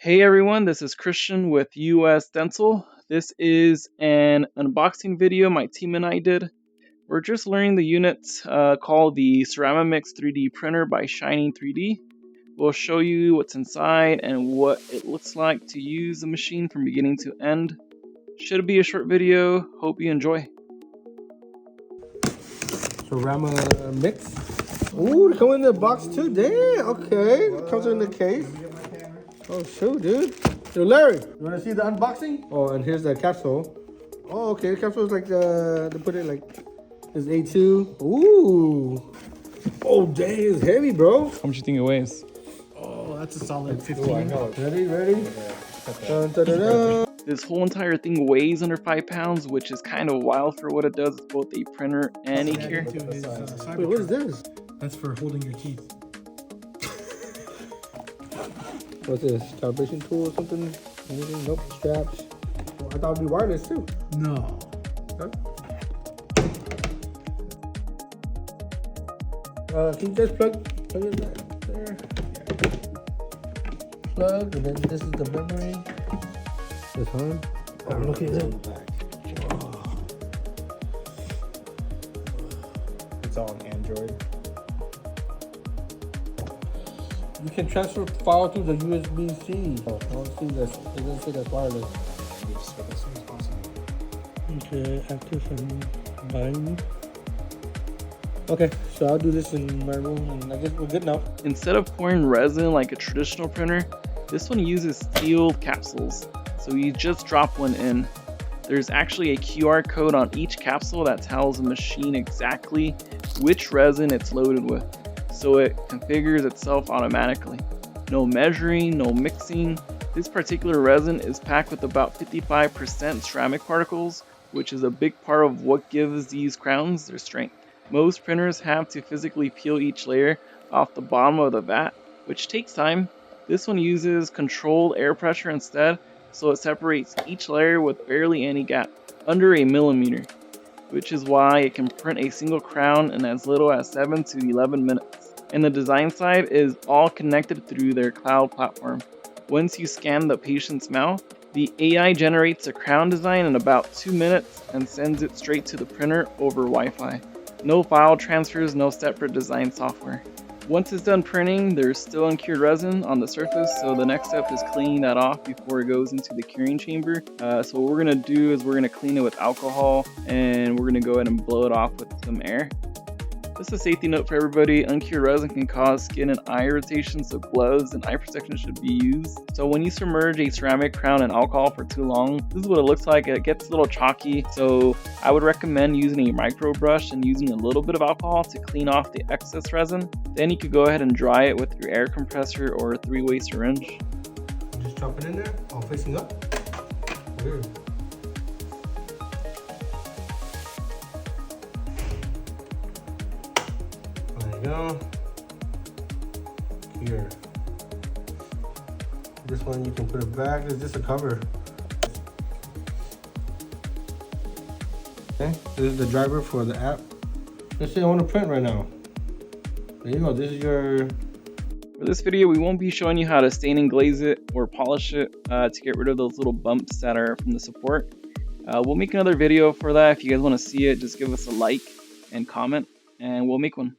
Hey everyone, this is Christian with US Dental. This is an unboxing video my team and I did. We're just learning the unit called the Ceramix 3D printer by Shining 3D. We'll show you what's inside and what it looks like to use the machine from beginning to end. Should be a short video. Hope you enjoy. Ceramix. Ooh, they come in the box too. Damn, okay. It comes in the case. Oh, shoot, dude. Yo, Larry, you want to see the unboxing? Oh, and here's the capsule. Oh, okay. The capsule is like they put it like, this A2. Ooh. Oh, dang, it's heavy, bro. How much do you think it weighs? Oh, that's a solid 15. Oh, I know. Ready? Dun, dun, dun, dun. This whole entire thing weighs under 5 pounds, which is kind of wild for what it does. It's both a printer and a gear. Wait, what is this? That's for holding your teeth. What's this? Calibration tool or something? Anything? Nope. Straps. Oh, I thought it'd be wireless too. No. Huh? Can you just plug it there? Plug, and then this is the memory. This one. Oh, look at that. It's all on Android. You can transfer file through the USB-C. Oh, I don't see this. It doesn't say that's wireless. Okay, active and buying. Okay, so I'll do this in my room, and I guess we're good now. Instead of pouring resin like a traditional printer, this one uses sealed capsules. So you just drop one in. There's actually a QR code on each capsule that tells the machine exactly which resin it's loaded with, so it configures itself automatically. No measuring, no mixing. This particular resin is packed with about 55% ceramic particles, which is a big part of what gives these crowns their strength. Most printers have to physically peel each layer off the bottom of the vat, which takes time. This one uses controlled air pressure instead, so it separates each layer with barely any gap, under a millimeter, which is why it can print a single crown in as little as 7 to 11 minutes. And the design side is all connected through their cloud platform. Once you scan the patient's mouth, the AI generates a crown design in about 2 minutes and sends it straight to the printer over Wi-Fi. No file transfers, no separate design software. Once it's done printing, there's still uncured resin on the surface, so the next step is cleaning that off before it goes into the curing chamber. So what we're going to do is we're going to clean it with alcohol, and we're going to go ahead and blow it off with some air. Just a safety note for everybody, uncured resin can cause skin and eye irritation, so gloves and eye protection should be used. So when you submerge a ceramic crown in alcohol for too long, this is what it looks like. It gets a little chalky, so I would recommend using a micro brush and using a little bit of alcohol to clean off the excess resin. Then you could go ahead and dry it with your air compressor or a 3-way syringe. Just drop it in there, all facing up. Weird. Go here. This one you can put it back. It's just a cover. Okay, this is the driver for the app. Let's say I want to print right now. There you go. This is your. For this video, we won't be showing you how to stain and glaze it or polish it to get rid of those little bumps that are from the support. We'll make another video for that. If you guys want to see it, just give us a like and comment, and we'll make one.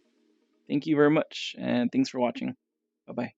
Thank you very much, and thanks for watching. Bye-bye.